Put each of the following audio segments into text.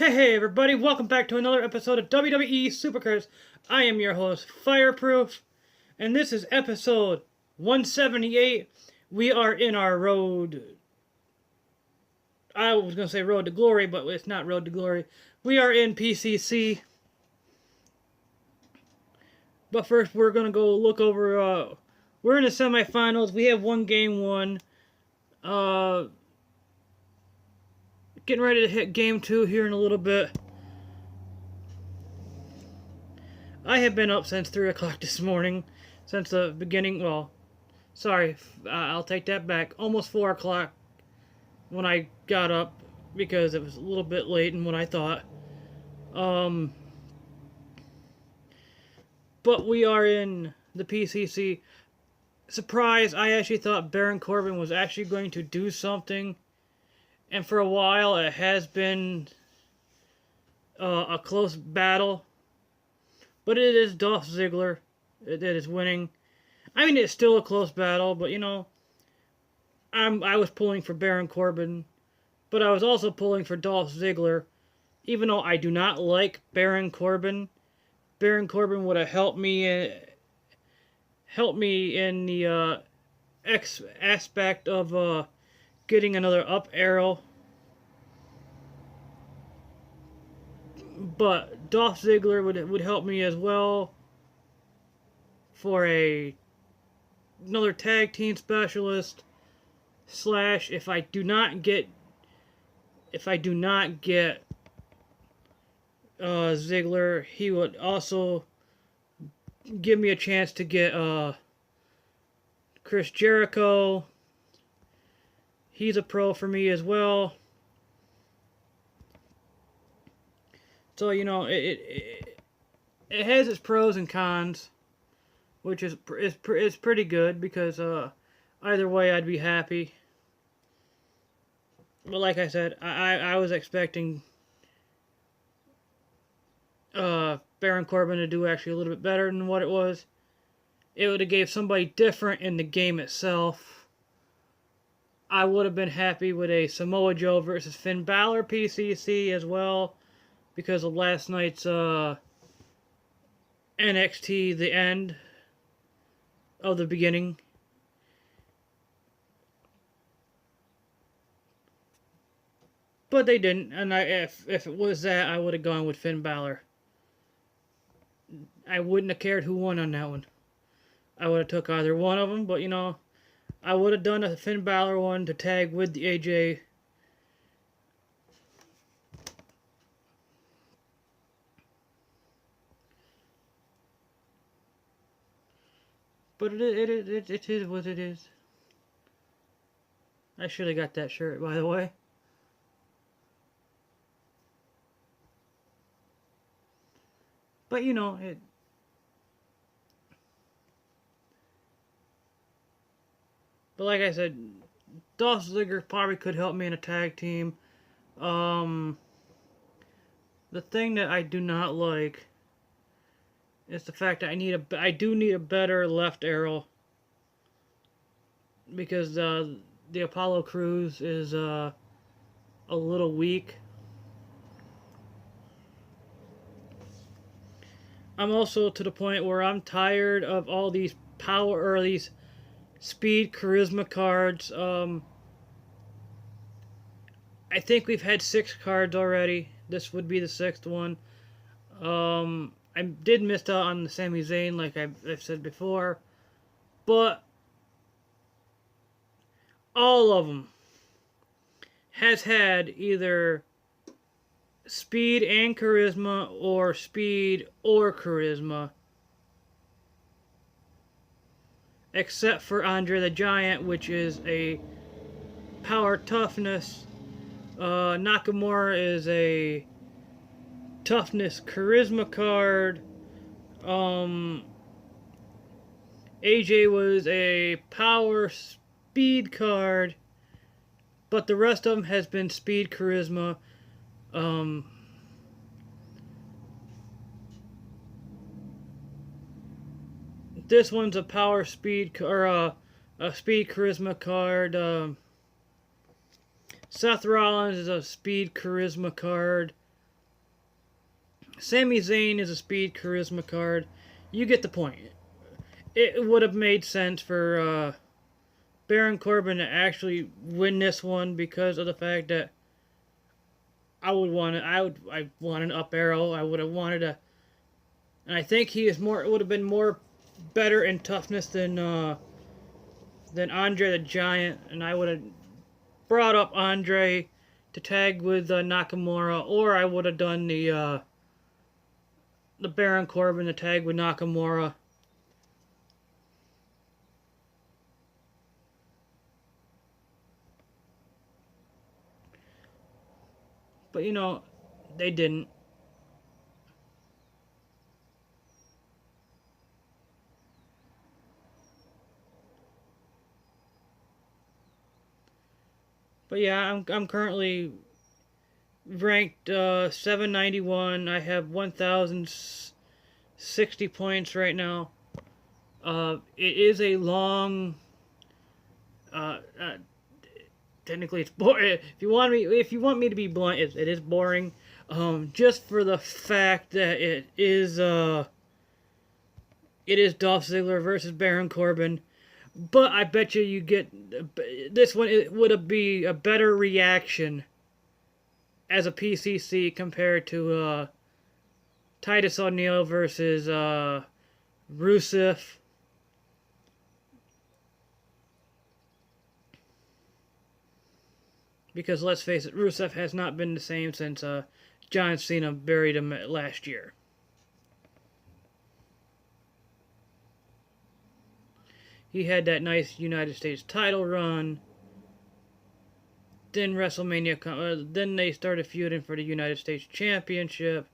Hey everybody, welcome back to another episode of WWE SUPERCARD. I am your host, Fireproof, and this is episode 178. We are in our road... I was going to say road to glory, but it's not road to glory. We are in PCC. But first, we're going to go look over... we're in the semifinals. We have one game won. Getting ready to hit game 2 here in a little bit. I have been up since 3 o'clock this morning. Since the beginning, well, sorry, I'll take that back. Almost 4 o'clock when I got up because it was a little bit late than what I thought. But we are in the PCC. Surprise, I actually thought Baron Corbin was actually going to do something. And for a while, it has been a close battle. But it is Dolph Ziggler that is winning. I mean, it's still a close battle, but, you know, I was pulling for Baron Corbin. But I was also pulling for Dolph Ziggler. Even though I do not like Baron Corbin would have helped me in the aspect of... getting another up arrow. But Dolph Ziggler would help me as well for another tag team specialist / if I do not get Ziggler, he would also give me a chance to get Chris Jericho. He's a pro for me as well. So, you know, it has its pros and cons, which is pretty good because either way I'd be happy. But like I said, I was expecting Baron Corbin to do actually a little bit better than what it was. It would have gave somebody different in the game itself. I would have been happy with a Samoa Joe versus Finn Balor PCC as well, because of last night's NXT, the end of the beginning. But they didn't, and if it was that, I would have gone with Finn Balor. I wouldn't have cared who won on that one. I would have took either one of them, but you know, I would have done a Finn Balor one to tag with the AJ. But it is what it is. I should have got that shirt, by the way. But you know, But like I said, Dolph Ziggler probably could help me in a tag team. The thing that I do not like is the fact that I do need a better left arrow, because the Apollo Crews is a little weak. I'm also to the point where I'm tired of all these power or these speed charisma cards. I think we've had 6 cards already. This would be the 6th one. I did miss out on the Sami Zayn, like I've said before, but all of them has had either speed and charisma or speed or charisma, except for Andre the Giant, which is a power toughness. Nakamura is a toughness charisma card. AJ was a power speed card, but the rest of them has been speed charisma. This one's a power speed or a speed charisma card. Seth Rollins is a speed charisma card. Sami Zayn is a speed charisma card. You get the point. It would have made sense for Baron Corbin to actually win this one because of the fact that I want an up arrow. I would have wanted a, and I think he is more. It would have been more better in toughness than Andre the Giant, and I would have brought up Andre to tag with Nakamura, or I would have done the Baron Corbin to tag with Nakamura. But you know, they didn't. But yeah, I'm currently ranked 791. I have 1,060 points right now. It is a long. Technically, it's boring. If you want me to be blunt, it is boring. Just for the fact that it is Dolph Ziggler versus Baron Corbin. But I bet you get this one. It would be a better reaction as a PCC compared to Titus O'Neil versus Rusev. Because let's face it, Rusev has not been the same since John Cena buried him last year. He had that nice United States title run. Then WrestleMania, then they started feuding for the United States Championship.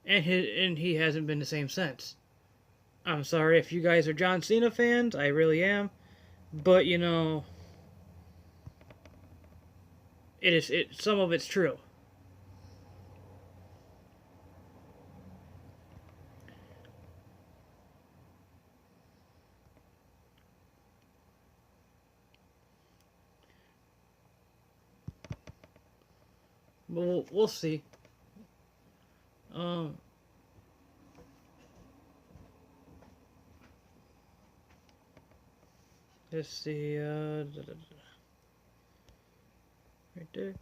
And he hasn't been the same since. I'm sorry if you guys are John Cena fans, I really am. But you know, some of it's true. But we'll see. Let's see. Right there.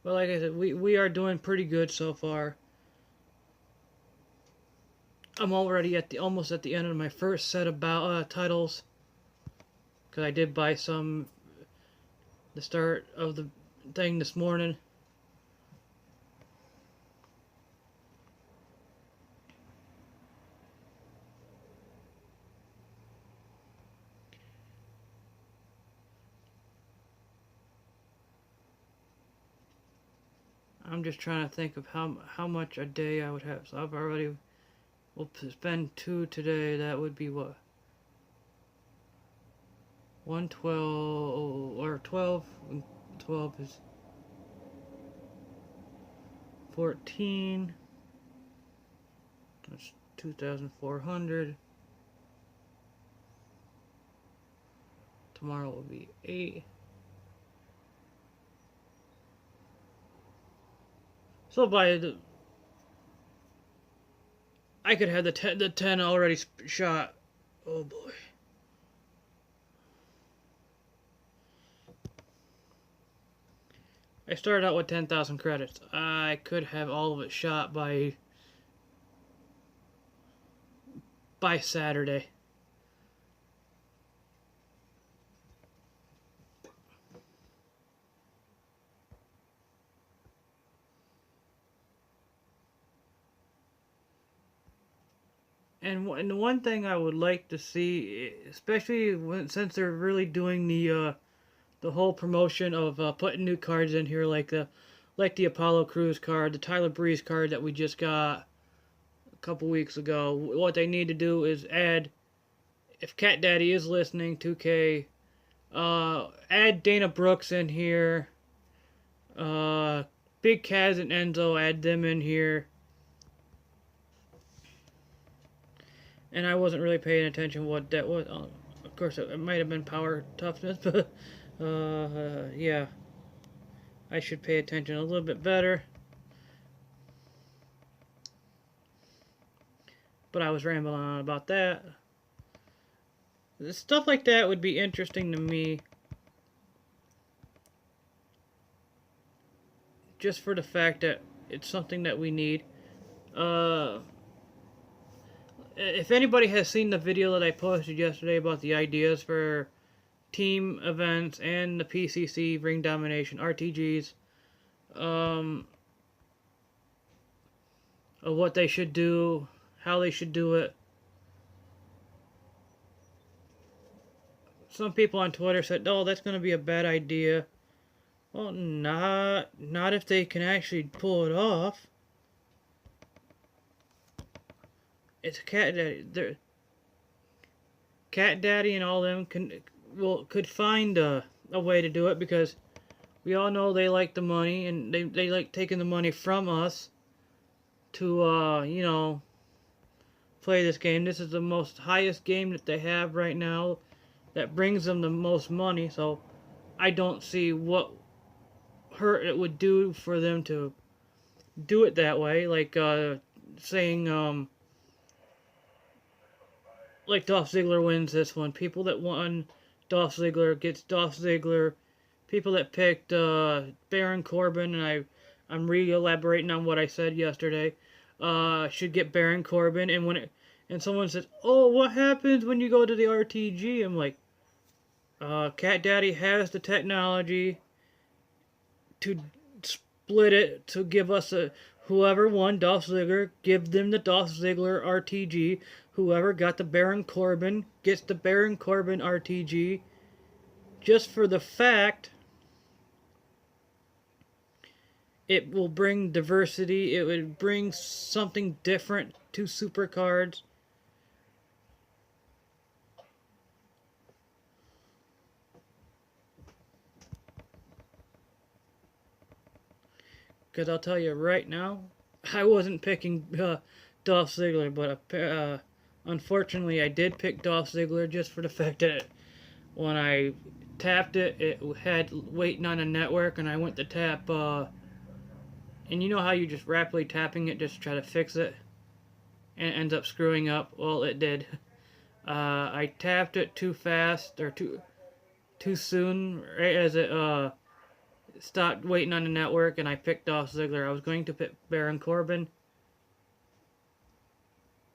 Well, like I said, we are doing pretty good so far. I'm already almost at the end of my first set of titles, because I did buy some the start of the thing this morning. I'm just trying to think of how much a day I would have. So I've already, we'll spend 2 today. That would be what? 112 or 12. 12 is 14. That's 2,400. Tomorrow will be 8. So I could have the 10 already shot. Oh boy. I started out with 10,000 credits. I could have all of it shot by Saturday. And the one thing I would like to see, especially since they're really doing the whole promotion of putting new cards in here, like the Apollo Crews card, the Tyler Breeze card that we just got a couple weeks ago. What they need to do is add, if Cat Daddy is listening, 2K, add Dana Brooks in here. Big Kaz and Enzo, add them in here. And I wasn't really paying attention what that was. Of course, it might have been power toughness, but yeah. I should pay attention a little bit better. But I was rambling on about that. Stuff like that would be interesting to me. Just for the fact that it's something that we need. If anybody has seen the video that I posted yesterday about the ideas for team events and the PCC Ring Domination RTGs, of what they should do, how they should do it. Some people on Twitter said, "Oh, that's going to be a bad idea." Well, not if they can actually pull it off. It's Cat Daddy. Cat Daddy and all them could find a way to do it, because we all know they like the money, and they like taking the money from us to you know, play this game. This is the most highest game that they have right now that brings them the most money, so I don't see what hurt it would do for them to do it that way. Like saying like Dolph Ziggler wins this one. People that won Dolph Ziggler gets Dolph Ziggler. People that picked Baron Corbin, and I'm re-elaborating on what I said yesterday, should get Baron Corbin. And someone says, "Oh, what happens when you go to the RTG?" I'm like, Cat Daddy has the technology to split it, to give us whoever won Dolph Ziggler, give them the Dolph Ziggler RTG. Whoever got the Baron Corbin gets the Baron Corbin RTG. Just for the fact it will bring diversity, it would bring something different to Supercards. Because I'll tell you right now, I wasn't picking Dolph Ziggler, but unfortunately I did pick Dolph Ziggler just for the fact that when I tapped it, it had waiting on a network, and I went to tap, and you know how you just rapidly tapping it just to try to fix it, and it ends up screwing up? Well, it did. I tapped it too fast, or too soon, right as it stopped waiting on the network, and I picked Dolph Ziggler. I was going to pick Baron Corbin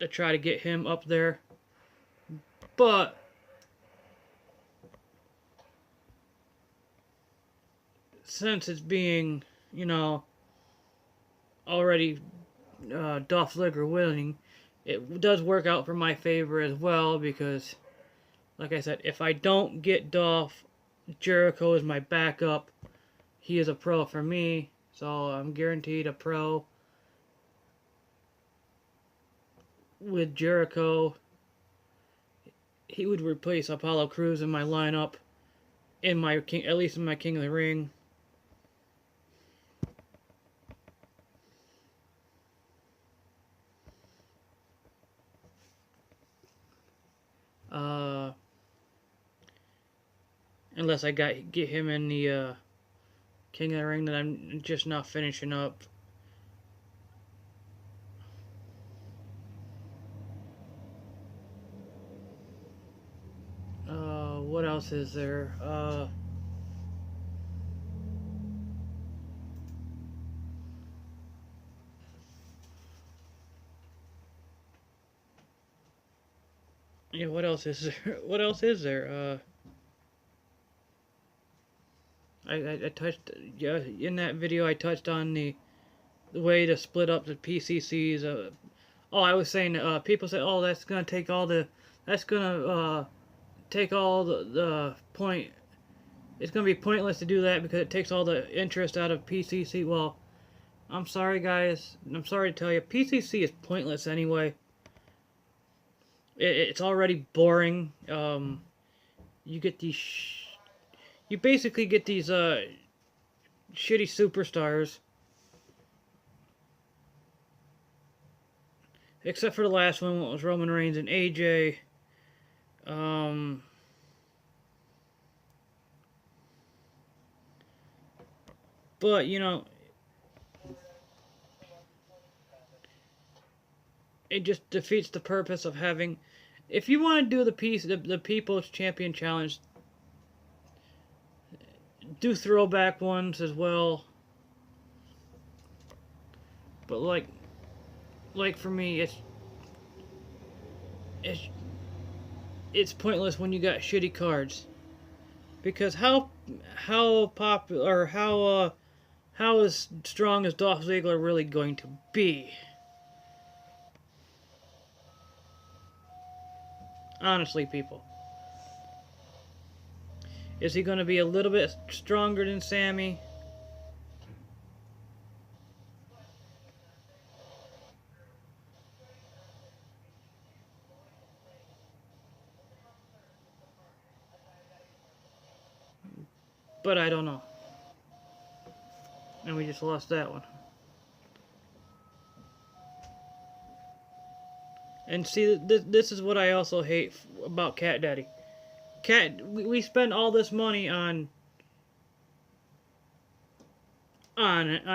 to try to get him up there, but since it's being, you know, already Dolph Ziggler winning, it does work out for my favor as well, because, like I said, if I don't get Dolph, Jericho is my backup. He is a pro for me, so I'm guaranteed a pro with Jericho. He would replace Apollo Crews in my lineup, at least in my King of the Ring. Unless I get him in the King of the Ring that I'm just not finishing up. What else is there? Yeah, what else is there? What else is there? I touched, yeah, in that video I touched on the way to split up the PCCs. Oh, I was saying, people say, "Oh, that's gonna take all the point. It's gonna be pointless to do that because it takes all the interest out of PCC." Well, I'm sorry, guys. I'm sorry to tell you, PCC is pointless anyway. It's already boring. You get these. You basically get these shitty superstars. Except for the last one, what was Roman Reigns and AJ. But, you know, it just defeats the purpose of having... If you want to do the People's Champion Challenge, do throwback ones as well. But like for me, it's pointless when you got shitty cards. Because how popular or how is strong is Dolph Ziggler really going to be? Honestly, people. Is he going to be a little bit stronger than Sammy? But I don't know. And we just lost that one. And see, this is what I also hate about Cat Daddy. We spend all this money on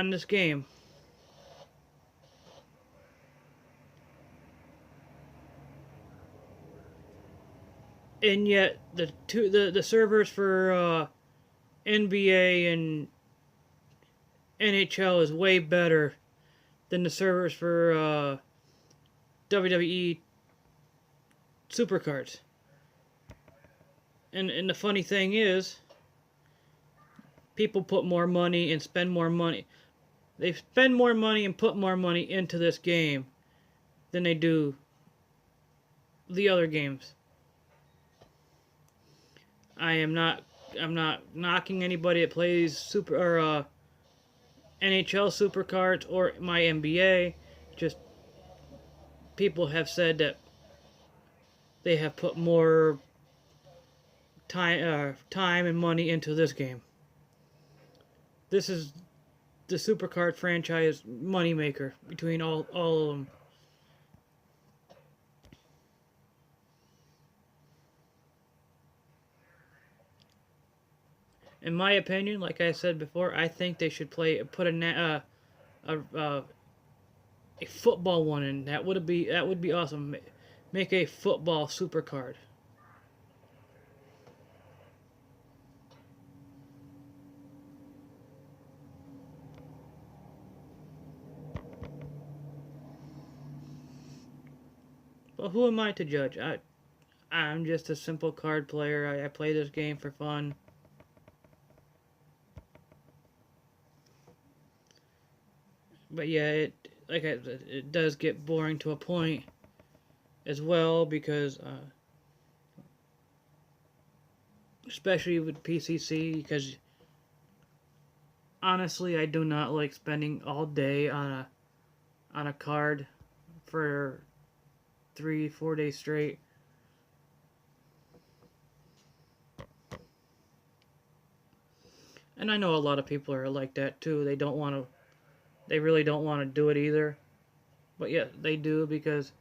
this game. And yet the servers for NBA and NHL is way better than the servers for WWE SUPERCARDs. And the funny thing is, people put more money and spend more money. They spend more money and put more money into this game than they do the other games. I'm not knocking anybody that plays NHL SuperCards or my NBA. Just people have said that they have put more time and money into this game. This is the SuperCard franchise moneymaker between all of them. In my opinion, like I said before, I think they should put a football one in. That would be awesome. Make a football SuperCard. But who am I to judge? I'm just a simple card player. I play this game for fun. But yeah, it does get boring to a point as well, because especially with PCC, because honestly I do not like spending all day on a card for 3-4 days straight. And I know a lot of people are like that too. They really don't want to do it either. But yeah, they do, because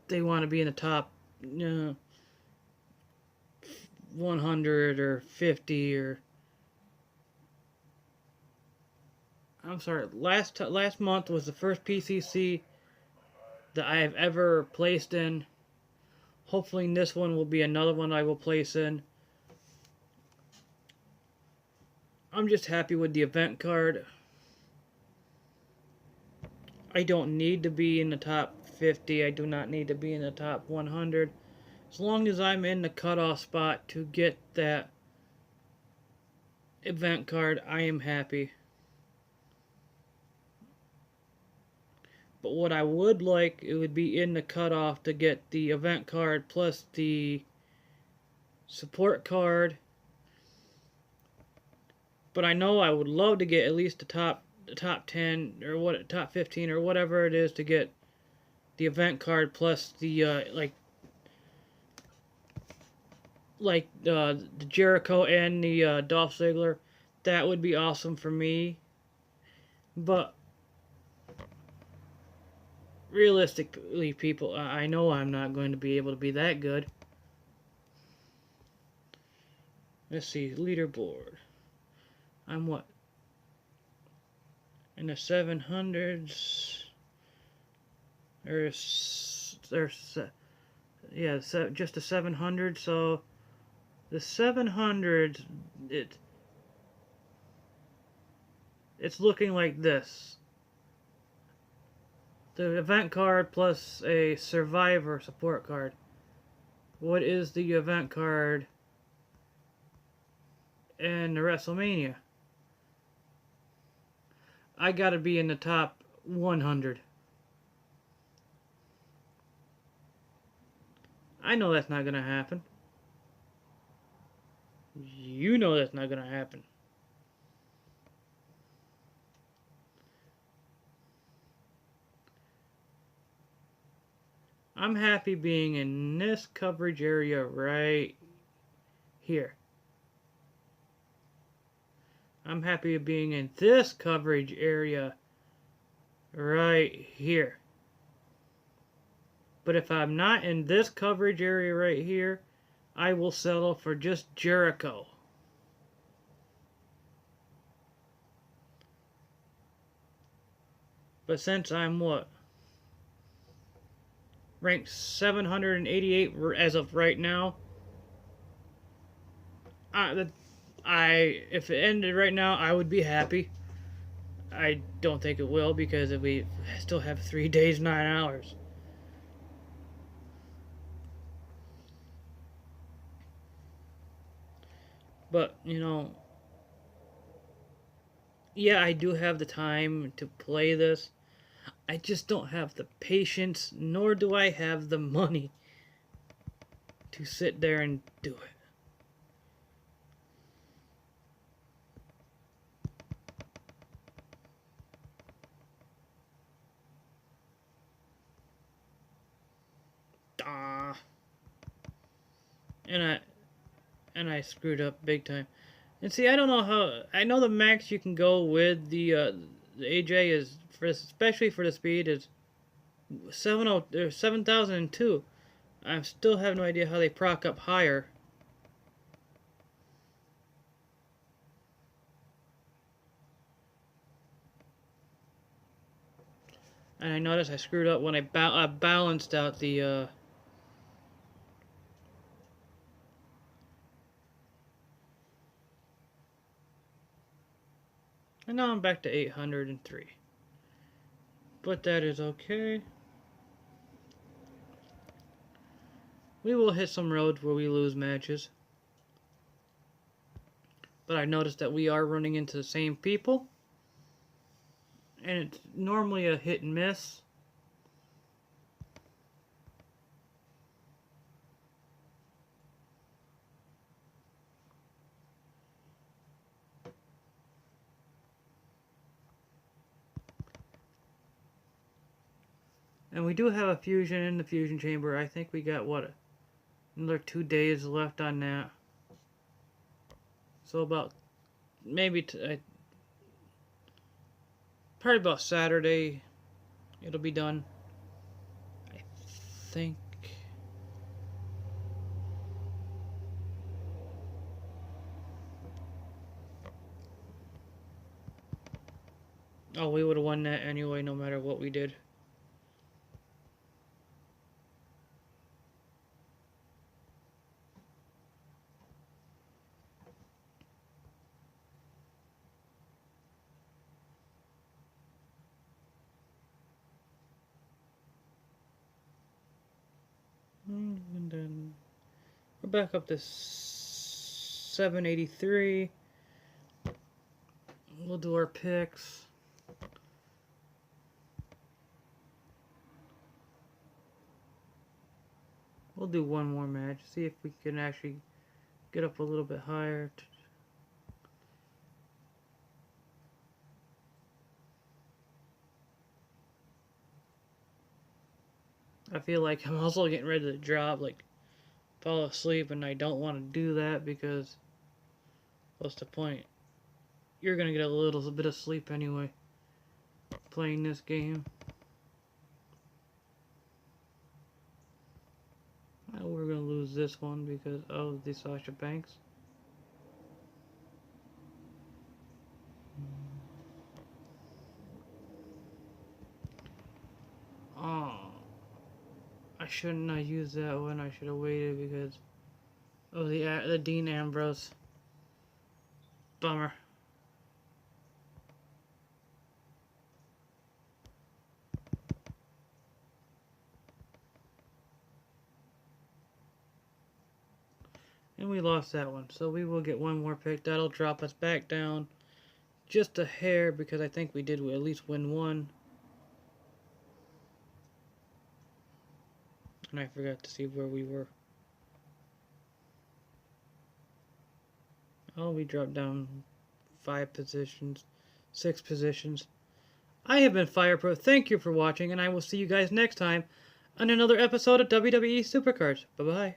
they want to be in the top 100 or 50 or... I'm sorry, last month was the first PCC that I have ever placed in. Hopefully this one will be another one I will place in. I'm just happy with the event card. I don't need to be in the top 50. I do not need to be in the top 100. As long as I'm in the cutoff spot to get that event card, I am happy. But what I would like, it would be in the cutoff to get the event card plus the support card. But I know I would love to get at least the top 10 or top 15 or whatever it is to get the event card plus the the Jericho and the Dolph Ziggler. That would be awesome for me. But realistically, people, I know I'm not going to be able to be that good. Let's see, leaderboard. I'm what? In the 700s. Yeah, just the 700. So the 700, it's looking like this. The event card plus a Survivor support card. What is the event card in the WrestleMania? I gotta be in the top 100. I know that's not gonna happen. You know that's not gonna happen. I'm happy being in this coverage area right here. I'm happy being in this coverage area right here. But if I'm not in this coverage area right here, I will settle for just Jericho. But since I'm what? Ranked 788 as of right now. If it ended right now, I would be happy. I don't think it will because we still have 3 days, 9 hours. But, you know, yeah, I do have the time to play this. I just don't have the patience, nor do I have the money to sit there and do it. And I screwed up big time. And see, I don't know how. I know the max you can go with the AJ is especially for the speed is 7,002. I still have no idea how they proc up higher. And I noticed I screwed up when I balanced out the. And now I'm back to 803. But that is okay. We will hit some roads where we lose matches. But I noticed that we are running into the same people. And it's normally a hit and miss. And we do have a fusion in the fusion chamber. I think we got, what, another 2 days left on that. So about, maybe, probably about Saturday, it'll be done. I think. Oh, we would have won that anyway, no matter what we did. And then we're back up to 783. We'll do our picks. We'll do one more match. See if we can actually get up a little bit higher. I feel like I'm also getting ready to drop, like, fall asleep, and I don't want to do that because what's the point? You're going to get a little bit of sleep anyway playing this game. Now we're going to lose this one because of the Sasha Banks. I shouldn't have used that one. I should have waited because of the Dean Ambrose. Bummer. And we lost that one. So we will get one more pick. That'll drop us back down just a hair because I think we did at least win one. And I forgot to see where we were. Oh, we dropped down 5 positions, 6 positions. I have been FirePro. Thank you for watching, and I will see you guys next time on another episode of WWE SuperCards. Bye-bye.